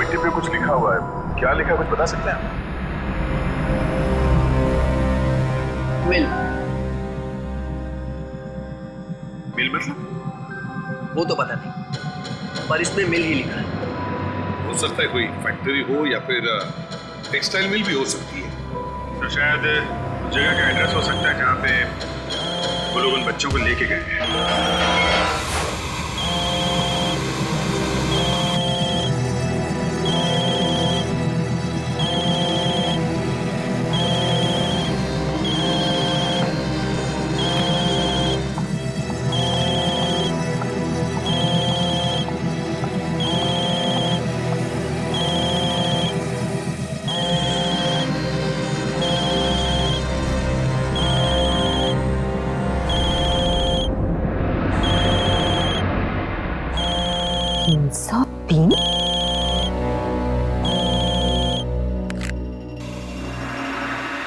चिट्ठी पे कुछ लिखा हुआ है, क्या लिखा है कुछ बता सकते हैं? मिल। मिल मतलब? वो तो पता नहीं, पर इसमें मिल ही लिखा है। हो सकता है कोई फैक्ट्री हो या फिर टेक्सटाइल मिल भी हो सकती है। तो शायद जगह का एड्रेस हो सकता है जहाँ पे वो लोग उन बच्चों को लेके गए हैं।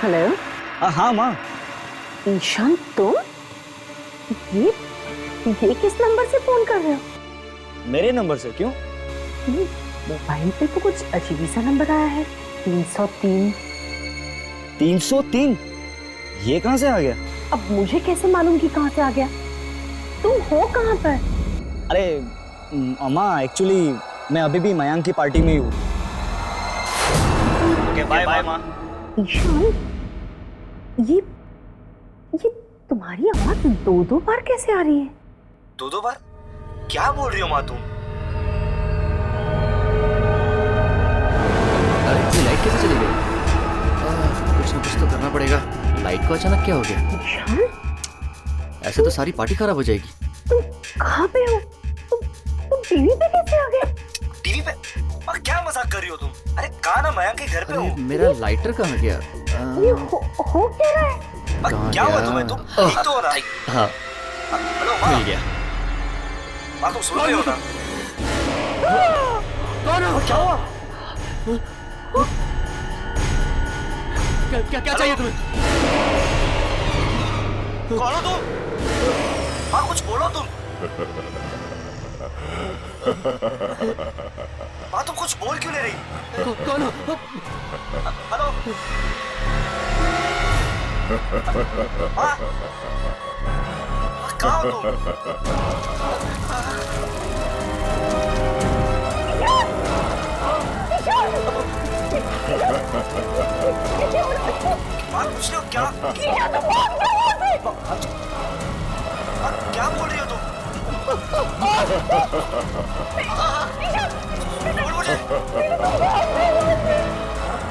हेलो। हाँ माँ। ईशान तुम ये किस नंबर से फोन कर रहे हो? मेरे नंबर से क्यों? मोबाइल पे तो कुछ अजीब सा नंबर आया है, 303। 303? ये कहाँ से आ गया? अब मुझे कैसे मालूम कि कहाँ से आ गया? तुम हो कहाँ पर? अरे अम्मा, एक्चुअली मैं अभी भी मयांक की पार्टी में ही हूँ। ओके बाय बाय माँ। ईशान, ये तुम्हारी आवाज दो बार कैसे आ रही है? दो बार? क्या बोल रही हो माँ तुम? अरे इतनी लाइट कैसे चली गई? कुछ ना कुछ तो करना पड़ेगा। लाइट को अचानक क्या हो गया? ईशान, ऐसे तो सारी पार्टी खराब हो जाएगी। तुम कहाँ पे हो? तुम टीवी पे कैसे आ गए? टीवी पे? क्या मजाक कर रही हो तुम? अरे कहाँ ना मयांक के घर पे हो। मेरा लाइटर कहाँ गया? ये हो क्या रहा है? क्या हुआ तुम्हें? तुम ठीक तो हो ना? हाँ हेलो माँ। मिल गया। माँ तुम सुन रही हो ना? कौन हो? क्या हुआ? क्या चाहिए तुम्हें? कौन हो तुम? माँ कुछ बोलो तुम। माँ तुम कुछ बोल क्यों नहीं रही? कौन हो? हेलो माँ? कहाँ हो तुम? माँ कुछ नहीं हो क्या? क्या बोल रही हो तुम? बोल मुझे।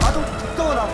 माँ तुम तो बोला।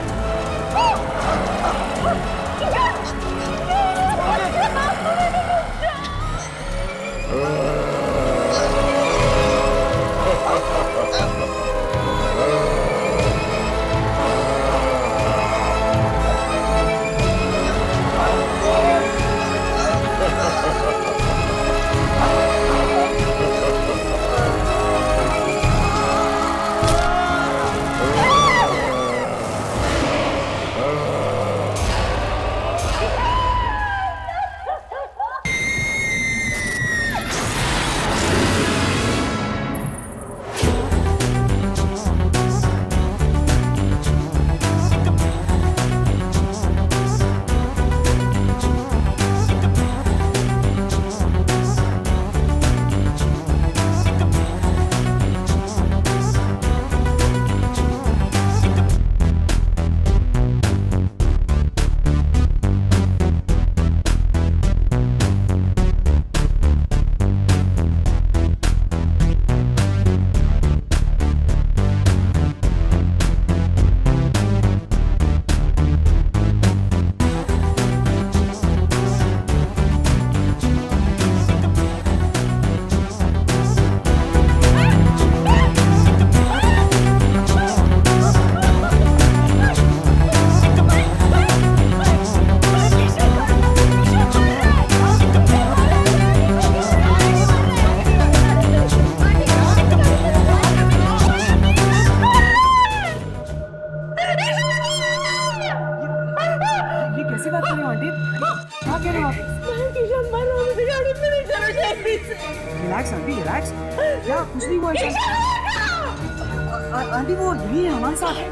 आंटी वो यही है हमारे साथ है।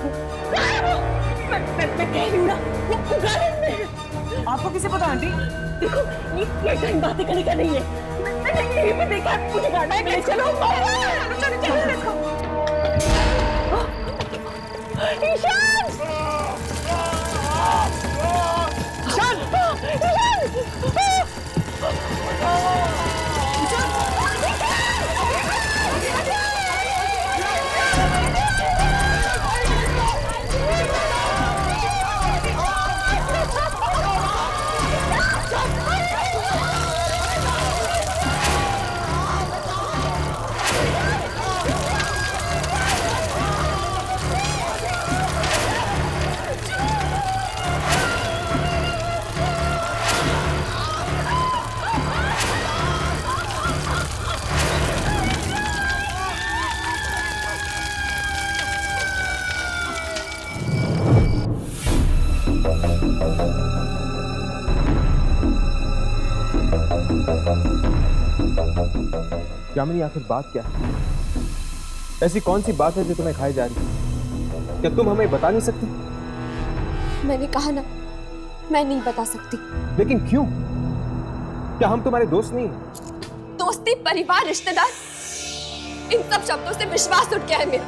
मैं कह रही हूँ ना, वो गार्डन में है। आपको किसे पता आंटी? देखो, ये टाइम बातें करने का नहीं है। मैंने यहीं पे देखा, मुझे गार्डन में चलो। चलो चलो देखो। ईशान! यामिनी, आखिर बात क्या है? ऐसी कौन सी बात है जो तुम्हें खाई जा रही है? क्या तुम हमें बता नहीं सकती? मैंने कहा ना, मैं नहीं बता सकती। लेकिन क्यों? क्या हम तुम्हारे दोस्त नहीं हैं? दोस्ती, परिवार, रिश्तेदार, इन सब शब्दों से विश्वास उठ गया है मेरा।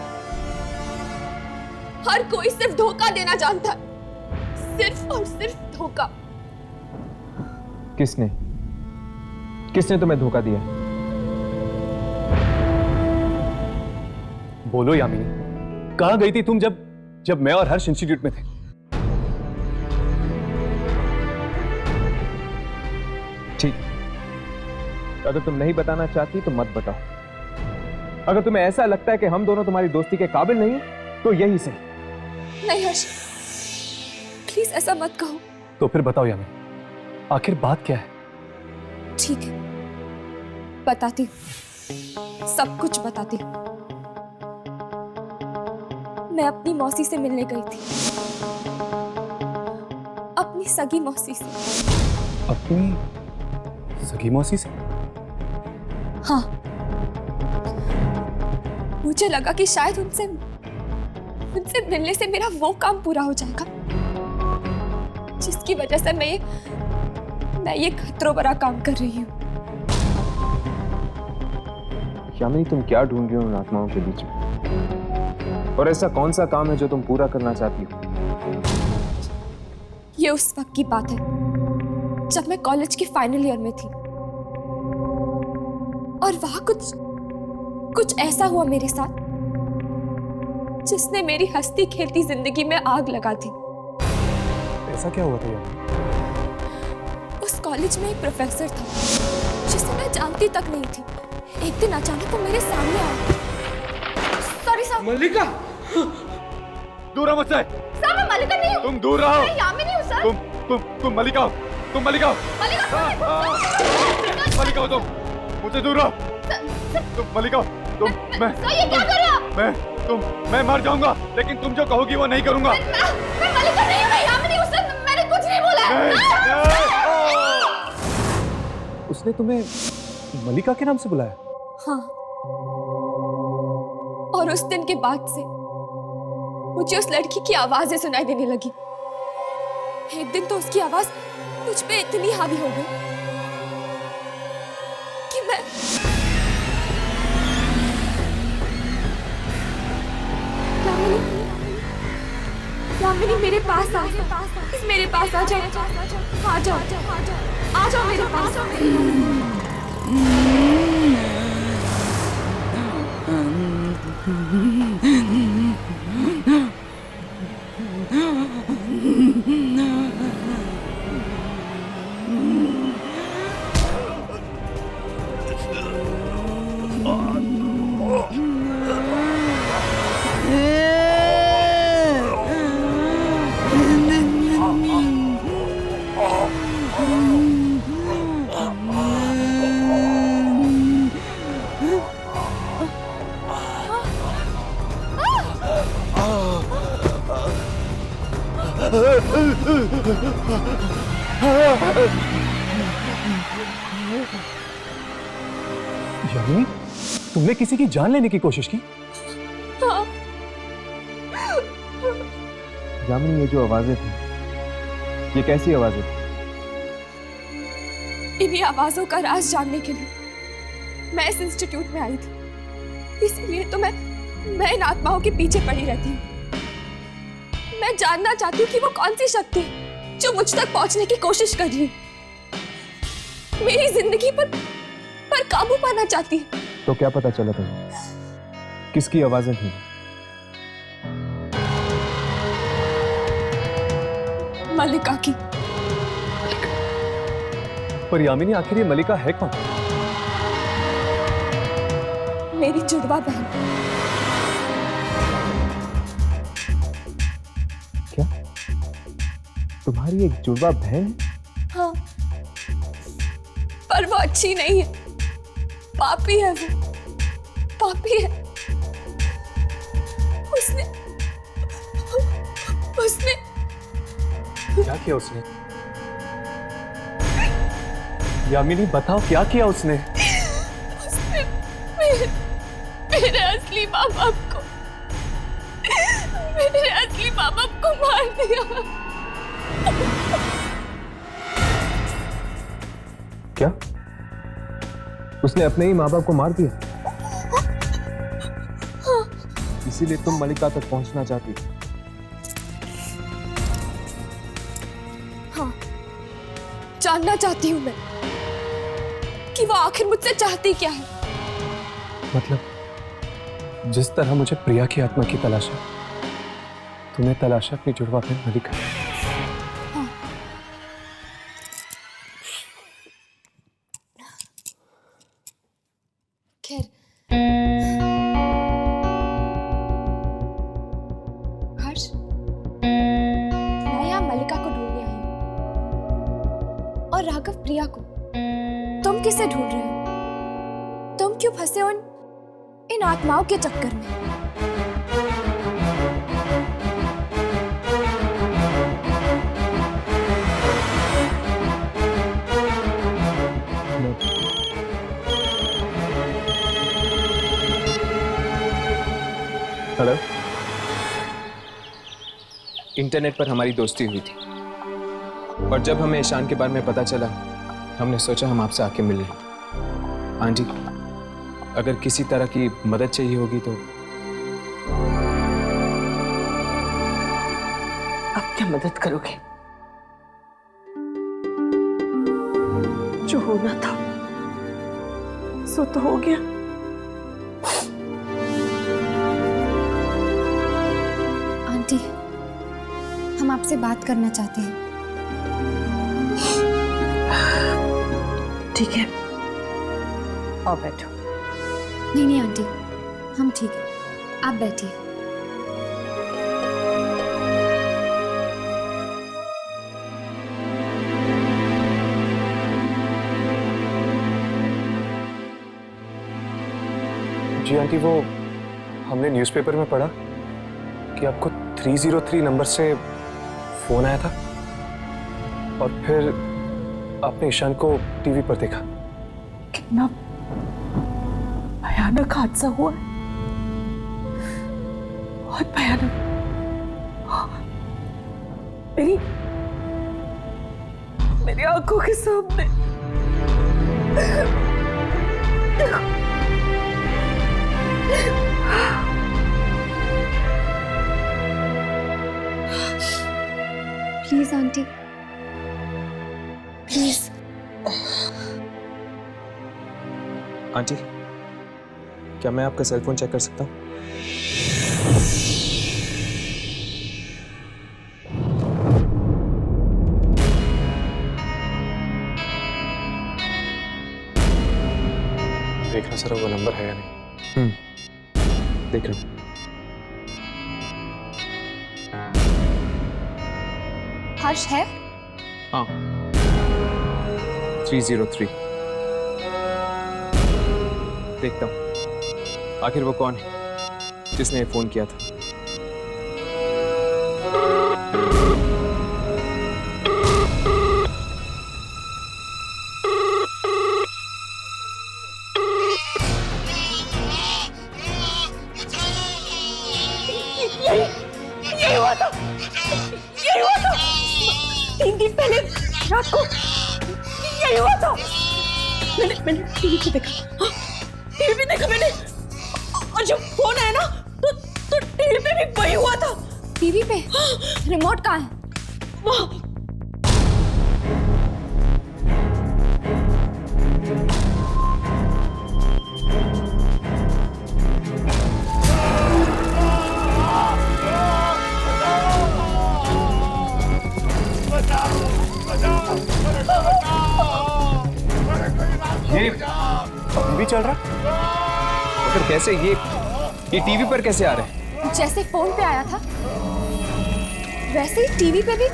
हर कोई सिर्फ धोखा देना जानता है, सिर्फ और सिर्फ धोखा। किसने किसने तुम्हें धोखा दिया? बोलो यामिनी, कहां गई थी तुम जब मैं और हर्ष इंस्टीट्यूट में थे? ठीक, अगर तुम नहीं बताना चाहती तो मत बताओ। अगर तुम्हें ऐसा लगता है कि हम दोनों तुम्हारी दोस्ती के काबिल नहीं तो यही सही। नहीं हर्ष, प्लीज ऐसा मत कहो। तो फिर बताओ यामिनी, आखिर बात क्या है? ठीक है, बताती हूँ, सब कुछ बताती हूँ। मैं अपनी मौसी से मिलने गई थी, अपनी सगी मौसी से। अपनी सगी मौसी से? हाँ, मुझे लगा कि शायद उनसे मिलने से मेरा वो काम पूरा हो जाएगा जिसकी वजह से मैं ये खतरों भरा काम कर रही हूँ। यामिनी, तुम क्या ढूंढ रही हो उन आत्माओं के बीच में? और ऐसा कौन सा काम है जो तुम पूरा करना चाहती हो? ये उस वक्त की बात है जब मैं कॉलेज के फाइनल ईयर में थी और वहां कुछ ऐसा हुआ मेरे साथ जिसने मेरी हंसती खेलती जिंदगी में आग लगा दी। ऐसा क्या हुआ था यार? उस कॉलेज में एक प्रोफेसर था जिसे मैं जानती तक नहीं थी। एक दिन अचानक वो मेरे सामने आया। Sorry sir. मल्लिका, दूर रहो मुझसे। सर, मैं मल्लिका नहीं हूँ। तुम दूर रहो। मैं यामिनी हूँ सर। तुम मल्लिका हो। तुम मल्लिका हो। मल्लिका हो तुम। मुझसे दूर रहो। तुम मल्लिका हो। तुम मैं सर, ये क्या कर रहे हो आप? मैं मर जाऊंगा, लेकिन तुम जो कहोगी वो नहीं करूंगा। मैं मल्लिका नहीं हूँ, मैं यामिनी हूँ सर। मैंने कुछ नहीं बोला है। उसने तुम्हें मल्लिका के नाम से बुलाया? हाँ, और उस दिन के बाद से मुझे उस लड़की की आवाजें सुनाई देने लगी। एक दिन तो उसकी आवाज मुझ पे इतनी हावी हो गई कि मैं यामिनी, मेरे पास आ जाओ। मेरे पास आ जाओ। आ जाओ, आ जाओ मेरे पास। यामिनी, तुमने किसी की जान लेने की कोशिश की? हाँ, यामिनी, ये जो आवाजें थी, ये कैसी आवाजें थी? इन्हीं आवाजों का राज जानने के लिए मैं इस इंस्टीट्यूट में आई थी। इसीलिए तो मैं इन आत्माओं के पीछे पड़ी रहती हूँ। मैं जानना चाहती हूँ कि वो कौन सी शक्ति है जो मुझ तक पहुंचने की कोशिश कर रही है, मेरी जिंदगी पर काबू पाना चाहती है। तो क्या पता चला तुम्हें किसकी आवाजें थी? मलिका की। पर यामिनी, आखिर ये मलिका है कौन? मेरी जुड़वा बहन। क्या तुम्हारी एक जुड़वा बहन? हाँ, पर वो अच्छी नहीं है, पापी है। वो पापी है। उसने क्या किया उसने? यामिनी, बताओ क्या किया उसने? मेरे असली माँ बाप को मार दिया। क्या उसने अपने ही माँ बाप को मार दिया? इसीलिए तुम मलिका तक पहुंचना चाहती? हाँ, जानना चाहती हूँ मैं कि वो आखिर मुझसे चाहती क्या है। मतलब जिस तरह मुझे प्रिया की आत्मा की तलाश है, तुम्हें तलाश है अपनी जुड़वा बहन मलिका। हाँ। खैर, हर्ष, मैं यहाँ मलिका को ढूंढने आई हूँ और राघव प्रिया को। तुम किसे ढूंढ रहे हो? तुम क्यों फंसे हो इन आत्माओं के चक्कर में? हेलो, इंटरनेट पर हमारी दोस्ती हुई थी और जब हमें ईशान के बारे में पता चला, हमने सोचा हम आपसे आके मिल लें। आंटी, अगर किसी तरह की मदद चाहिए होगी तो। अब क्या मदद करोगे? जो होना था सो तो हो गया। आंटी, हम आपसे बात करना चाहते हैं। ठीक है, आओ बैठो। नहीं आंटी, हम ठीक है, आप बैठिए। जी आंटी, वो हमने न्यूज़पेपर में पढ़ा कि आपको 303 नंबर से फोन आया था और फिर आपने ईशान को टीवी पर देखा। कितना भयानक हादसा हुआ है, बहुत भयानक। मेरी आंखों के सामने। Please aunty, please. आंटी, क्या मैं आपका सेल फोन चेक कर सकता हूँ? देखना सर वो नंबर है या नहीं। देख रहा हूँ। हर्ष है? हाँ, 303। देखता हूँ आखिर वो कौन है जिसने फोन किया था। यही हुआ था, यही हुआ था 3 दिन पहले रात को, यही हुआ था। मैंने टीवी पे देखा, टीवी पे देखा मैंने, और जब फोन आया ना तो टीवी पे भी वही हुआ था। टीवी पे रिमोट कहाँ है? वहाँ। ये अभी भी चल रहा? फिर कैसे ये टीवी पर कैसे आ रहे हैं? जैसे फोन पे आया था वैसे ही टीवी पे भी।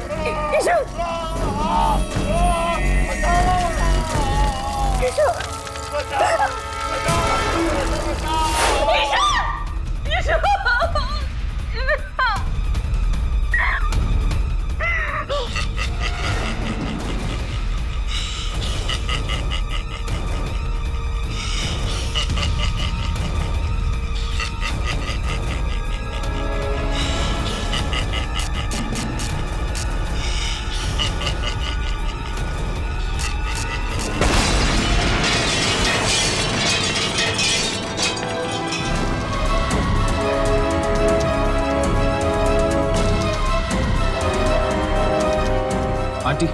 आंटी,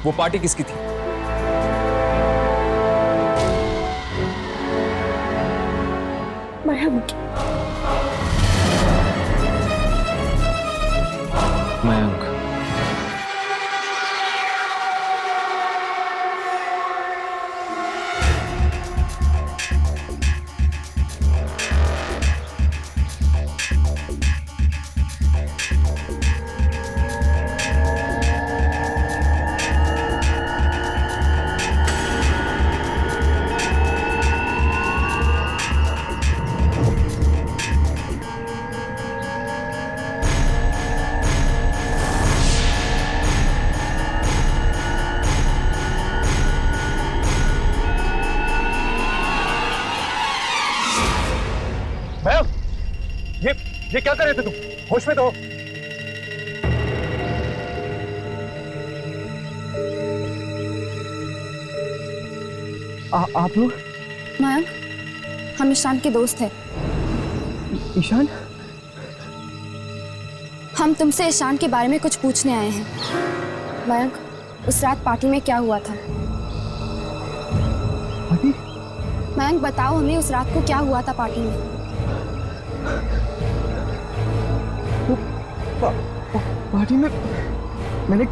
वो पार्टी किसकी थी? मयंक। मयंक। ये क्या कर रहे थे तुम? होश में तो हो। आप लोग? मयंक, हम ईशान के दोस्त हैं। ईशान? हम तुमसे ईशान के बारे में कुछ पूछने आए हैं। मयंक, उस रात पार्टी में क्या हुआ था? पार्टी? मयंक बताओ हमें, उस रात को क्या हुआ था पार्टी में? पार्टी में मैंने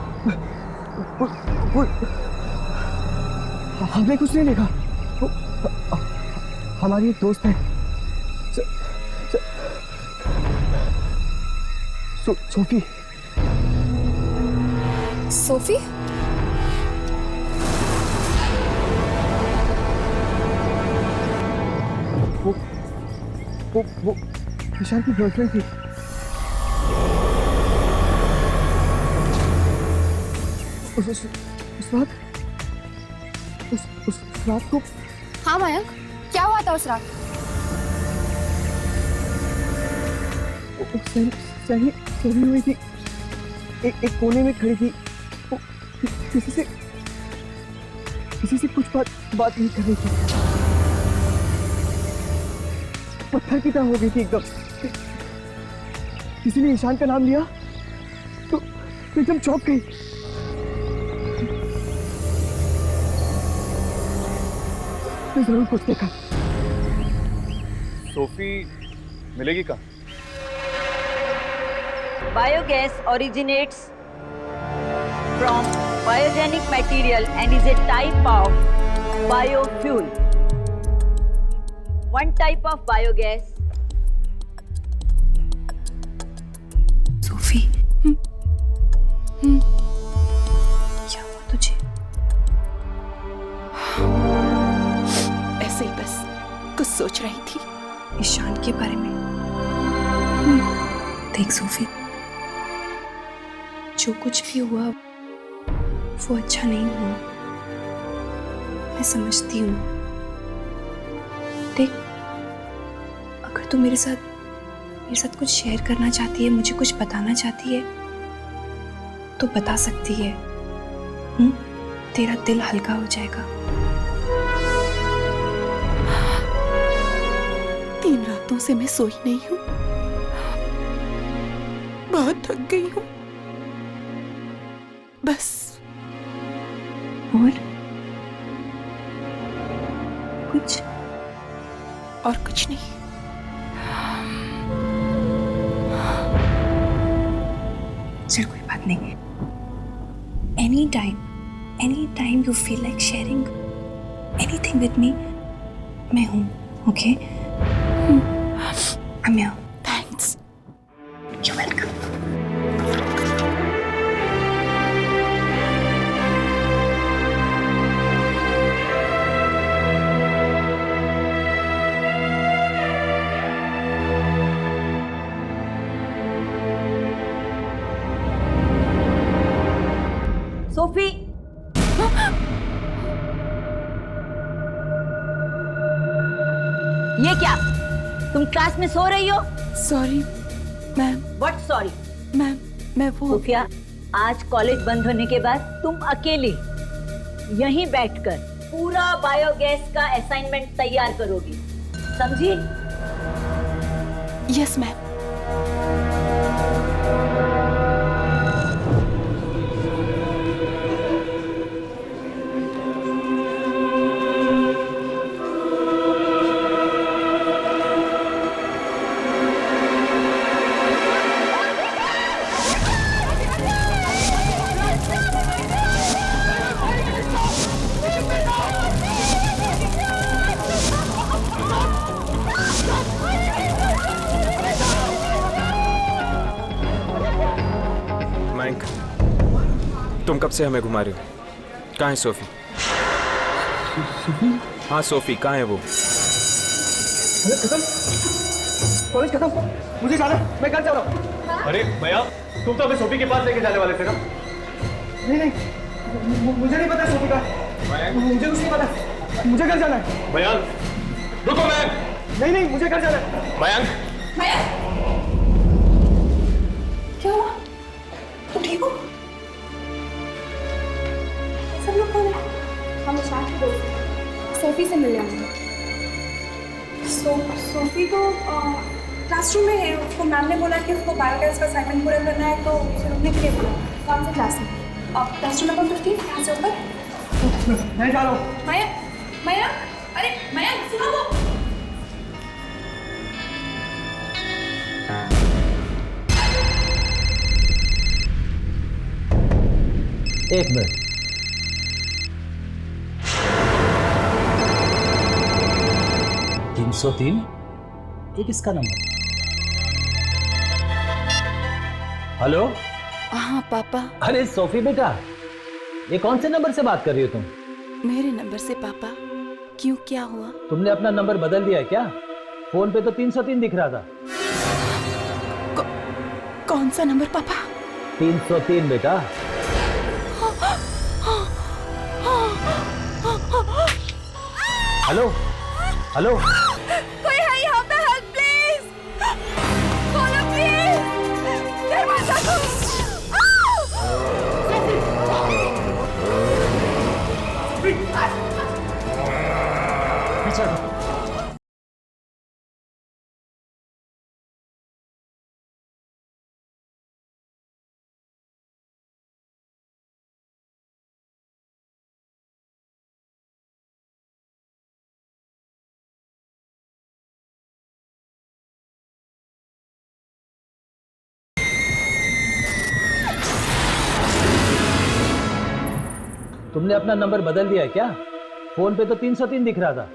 हमने कुछ नहीं देखा। हमारी एक दोस्त है सोफी। सोफी? वो ईशान की गर्लफ्रेंड थी। उस रात को। हाँ मयंक, क्या हुआ था उस रात? सही हुई थी, एक कोने में खड़ी थी। वो किसी से कुछ बात नहीं कर रही थी। पत्थर की तरह हो गई थी एकदम। किसी ने ईशान का नाम लिया तो एकदम चौंक गई। मैं जरूर कुछ देखा। सोफी मिलेगी कहाँ? Biogas originates from biogenic material and is a type of biofuel. One type of biogas. Sophie, क्या हुआ तुझे? ऐसे ही बस कुछ सोच रही थी ईशान के बारे में। देख सोफी, जो कुछ भी हुआ वो अच्छा नहीं हुआ, मैं समझती हूँ। देख, अगर तू मेरे साथ मेरे साथ कुछ शेयर करना चाहती है, मुझे कुछ बताना चाहती है तो बता सकती है। तेरा दिल हल्का हो जाएगा। 3 रातों से मैं सोई नहीं हूँ, बहुत थक गई हूँ। बस। और कुछ? और कुछ नहीं। चल कोई बात नहीं। Any time you feel like sharing anything with me, मैं हूँ। Okay? I'm here. Thanks. You're welcome. Sophie, ये क्या? तुम क्लास में सो रही हो? Sorry ma'am. What sorry? Ma'am मैं वो सोफिया, आज कॉलेज बंद होने के बाद तुम अकेली यहीं बैठकर पूरा बायोगैस का असाइनमेंट तैयार करोगी, समझी? Yes ma'am. मयंक, तुम कब से हमें घुमा रहे हो? कहाँ है सोफी? हाँ सोफी, कहाँ है वो? कॉलेज खत्म, मुझे जाना, मैं घर जा रहा हूँ। अरे भैया, तुम तो हमें सोफी के पास लेके जाने वाले थे ना? नहीं, मुझे नहीं पता सोफी का। मुझे कुछ नहीं पता, मुझे घर जाना है। भैया रुको, नहीं, मुझे घर जाना है। मयंक, क्या हुआ? तुम ठीक हो? सब लोग कौन है? हम इशान के दोस्त हैं, सोफी से मिल रहे हैं। सोफी तो क्लासरूम में है। उसको मैम ने बोला कि उसको बायोगैस का असाइनमेंट पूरा करना है, तो उसे रुकने के लिए बोला। कौन से क्लास में? क्लासरूम नंबर 15, यहाँ से ऊपर। मैं जा रहा हूँ। मया, अरे मया, सुनो तो। एक मिनट। तीन 303 ये किसका नंबर? हेलो। हाँ पापा। अरे सोफी बेटा, ये कौन से नंबर से बात कर रही हो तुम? मेरे नंबर से पापा। क्यों, क्या हुआ? तुमने अपना नंबर बदल दिया है क्या? फोन पे तो 303 दिख रहा था। कौन सा नंबर पापा? 303 बेटा। हेलो हेलो, कोई है यहाँ पे? हेल्प प्लीज, खोलो प्लीज, दरवाजा खोलो। पीछे हटो। तुमने अपना नंबर बदल दिया है क्या? फोन पे तो 303 दिख रहा था।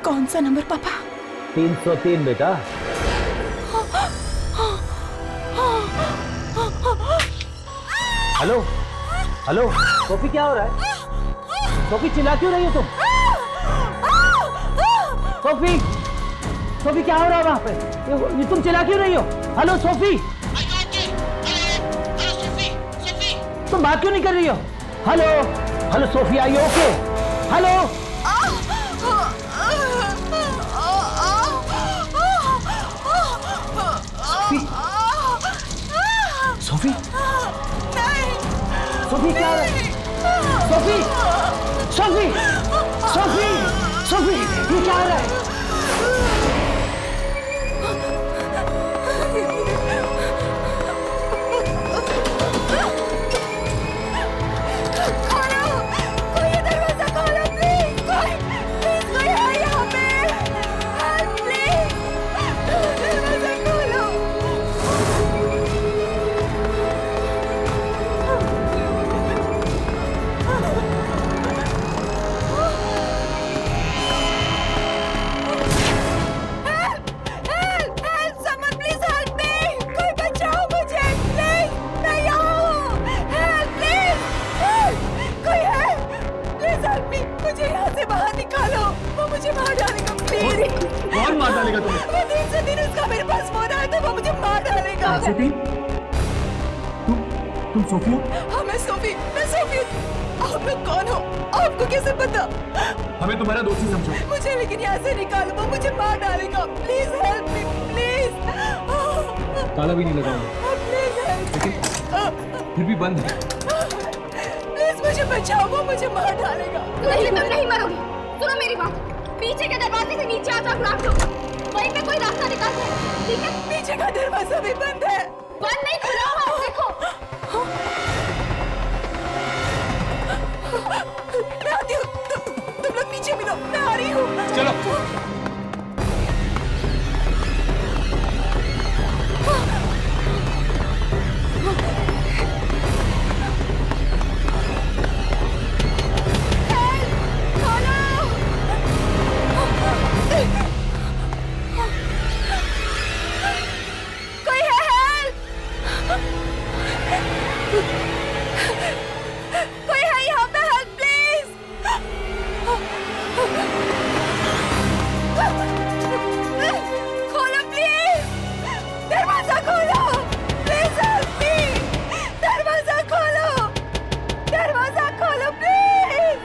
कौन सा नंबर पापा? 303 बेटा। हेलो हेलो, सोफी क्या हो रहा है? सोफी चिल्ला क्यों रही हो तुम? सोफी, सोफी क्या हो रहा है वहां पे? ये तुम चिल्ला क्यों रही हो? हेलो सोफी, तुम बात क्यों नहीं कर रही हो? Hello hello Sophie, are you okay? Hello Sophie Sophie क्या हो रहा है? सोफी सोफी सोफी सोफी ये क्या हो रहा है? कौन मार डालेगा तुम्हें? दिन से दिन उसका मेरे पास फोन आया तो वो मुझे मार डालेगा। सोफी तुम सोफी हो? हाँ मैं सोफी हूँ। आप लोग कौन हो? आपको कैसे पता? हमें तुम्हारा दोस्ती समझो। मुझे लेकिन यहाँ से निकालो, वो मुझे मार डालेगा। Please help me please. ताला भी नहीं लगाऊंगा प्लीज हेल्प। लेकिन फिर भी बंद है। प्लीज मुझे बचाओ, वो मुझे मार डालेगा। नहीं तुम नहीं मरोगी। सुनो मेरी बात, पीछे के दरवाजे से नीचे आ जाओ ग्राउंड फ्लोर, वहीं पे कोई रास्ता निकालते हैं, ठीक है? पीछे का दरवाजा भी बंद है। बंद नहीं, खुला हुआ है, देखो। मैं आती हूँ, तुम लोग नीचे मिलो, मैं आ रही हूँ। चलो। कोई है हेल्प? कोई है यहाँ पे हेल्प प्लीज? खोलो प्लीज, दरवाजा खोलो प्लीज, हेल्प मी। दरवाजा खोलो प्लीज।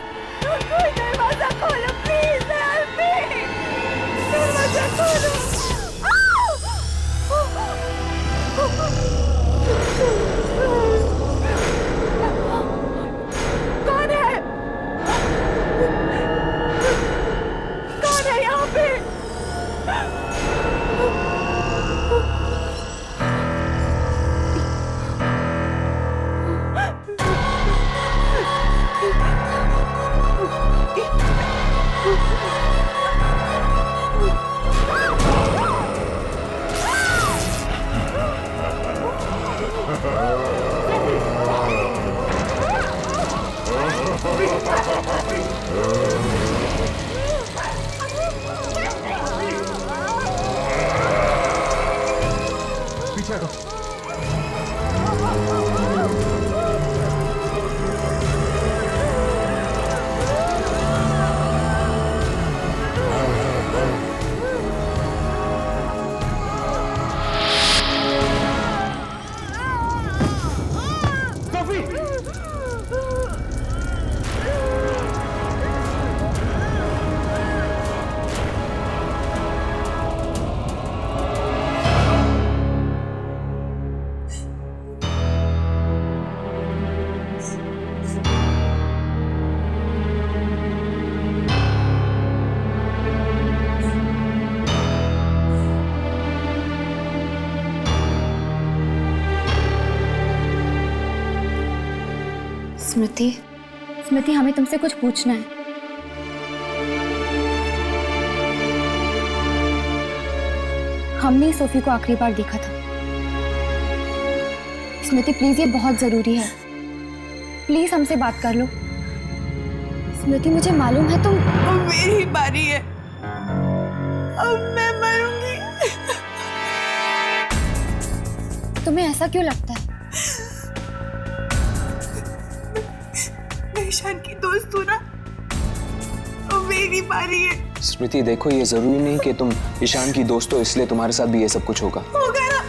कोई दरवाजा खोलो प्लीज, हेल्प मी। दरवाजा खोलो। कौन है यहाँ पे? पीछे हटो। स्मृति हमें तुमसे कुछ पूछना है। हमने सोफी को आखिरी बार देखा था। स्मृति प्लीज, ये बहुत जरूरी है, प्लीज हमसे बात कर लो। स्मृति मुझे मालूम है तुम। अब मेरी बारी है, अब मैं मरूंगी। तुम्हें ऐसा क्यों लगता है? मैं ईशान की दोस्त हूँ ना, अब मेरी बारी है। स्मृति देखो, ये जरूरी नहीं कि तुम ईशान की दोस्त हो इसलिए तुम्हारे साथ भी ये सब कुछ होगा। होगा ना,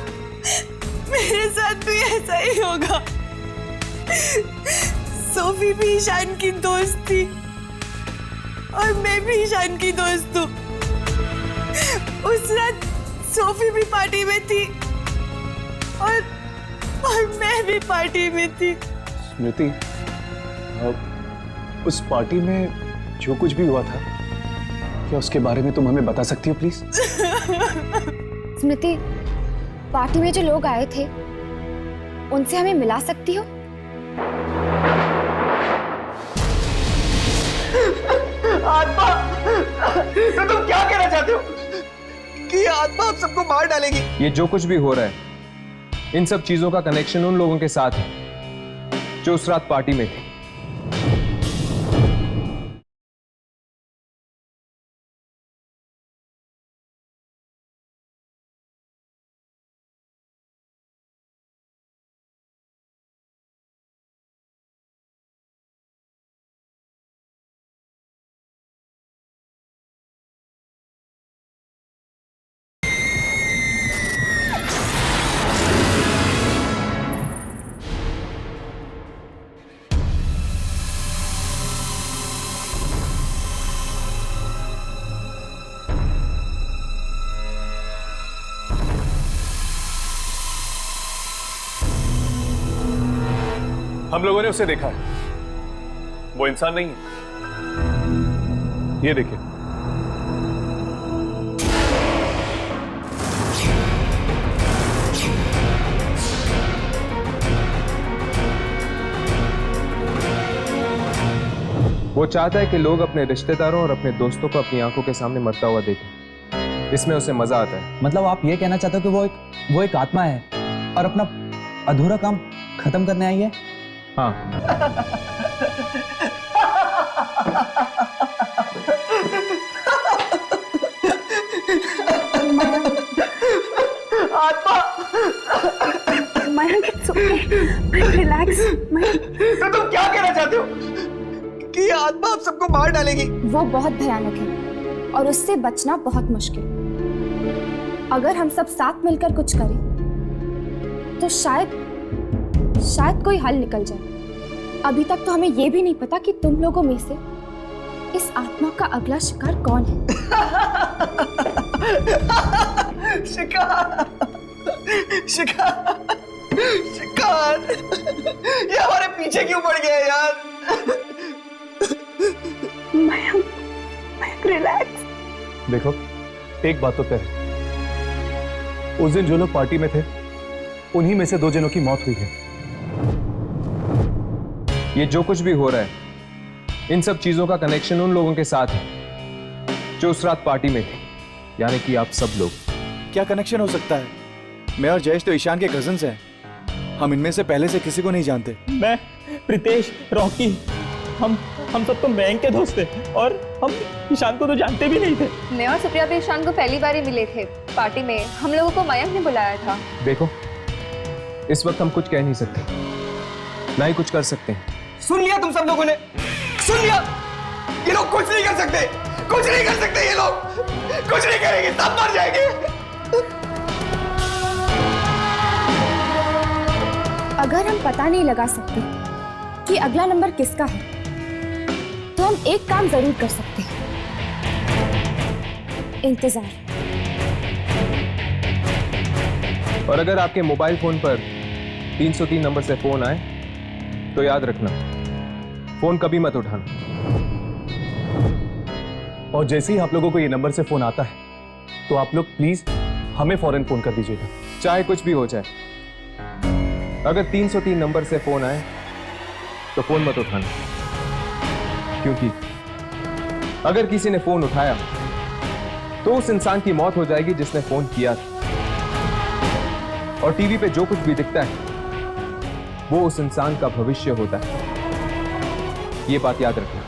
मेरे साथ भी ऐसा ही होगा। सोफी भी ईशान की दोस्त थी और मैं भी ईशान की दोस्त हूँ। उस रात सोफी भी पार्टी में थी और और मैं भी पार्टी में थी। स्मृति, उस पार्टी में जो कुछ भी हुआ था, क्या उसके बारे में तुम हमें बता सकती हो प्लीज? स्मृति, पार्टी में जो लोग आए थे उनसे हमें मिला सकती हो? आत्मा, तो तुम क्या कहना चाहते हो कि आत्मा आप सबको मार डालेगी? ये जो कुछ भी हो रहा है, इन सब चीजों का कनेक्शन उन लोगों के साथ है जो उस रात पार्टी में थे। हम लोगों ने उसे देखा है, वो इंसान नहीं है। ये देखिए, वो चाहता है कि लोग अपने रिश्तेदारों और अपने दोस्तों को अपनी आंखों के सामने मरता हुआ देखें। इसमें उसे मजा आता है। मतलब आप ये कहना चाहते हो कि वो एक आत्मा है और अपना अधूरा काम खत्म करने आई है? हाँ। आत्मा, Mayank, it's okay. Mayank, relax. Mayank, तो तुम क्या कहना चाहते हो कि आत्मा आप सबको मार डालेगी? वो बहुत भयानक है और उससे बचना बहुत मुश्किल। अगर हम सब साथ मिलकर कुछ करें तो शायद कोई हल निकल जाए। अभी तक तो हमें ये भी नहीं पता कि तुम लोगों में से इस आत्मा का अगला शिकार कौन है। शिकार, शिकार, शिकार, ये हमारे पीछे क्यों पड़ गया यार? मयंक, रिलैक्स। देखो, एक बात तो तय है, उस दिन जो लोग पार्टी में थे उन्हीं में से 2 जनों की मौत हुई है। ये जो कुछ भी हो रहा है, इन सब चीजों का कनेक्शन उन लोगों के साथ है जो उस रात पार्टी में थे, यानी कि आप सब लोग। क्या कनेक्शन हो सकता है? मैं और जयेश तो ईशान के कजिन्स हैं। हम इनमें से पहले से किसी को नहीं जानते। मैं, प्रीतेश, रॉकी, हम सब तो मयंक के दोस्त थे और हम ईशान को तो जानते भी नहीं थे। मैं और सुप्रिया भी ईशान को पहली बार ही मिले थे पार्टी में। हम लोगों को मयंक ने बुलाया था। देखो, इस वक्त हम कुछ कह नहीं सकते, ना ही कुछ कर सकते हैं। सुन लिया तुम सब लोगों ने? सुन लिया? ये लोग कुछ नहीं कर सकते, कुछ नहीं कर सकते। ये लोग कुछ नहीं करेंगे, सब मर जाएंगे। अगर हम पता नहीं लगा सकते कि अगला नंबर किसका है, तो हम एक काम जरूर कर सकते हैं, इंतजार। और अगर आपके मोबाइल फोन पर 303 नंबर से फोन आए तो याद रखना, फोन कभी मत उठाना। और जैसे ही आप लोगों को ये नंबर से फोन आता है तो आप लोग प्लीज हमें फौरन फोन कर दीजिएगा, चाहे कुछ भी हो जाए। अगर 303 नंबर से फोन आए तो फोन मत उठाना, क्योंकि अगर किसी ने फोन उठाया तो उस इंसान की मौत हो जाएगी जिसने फोन किया था। और टीवी पे जो कुछ भी दिखता है वो उस इंसान का भविष्य होता है। ये बात याद रखना।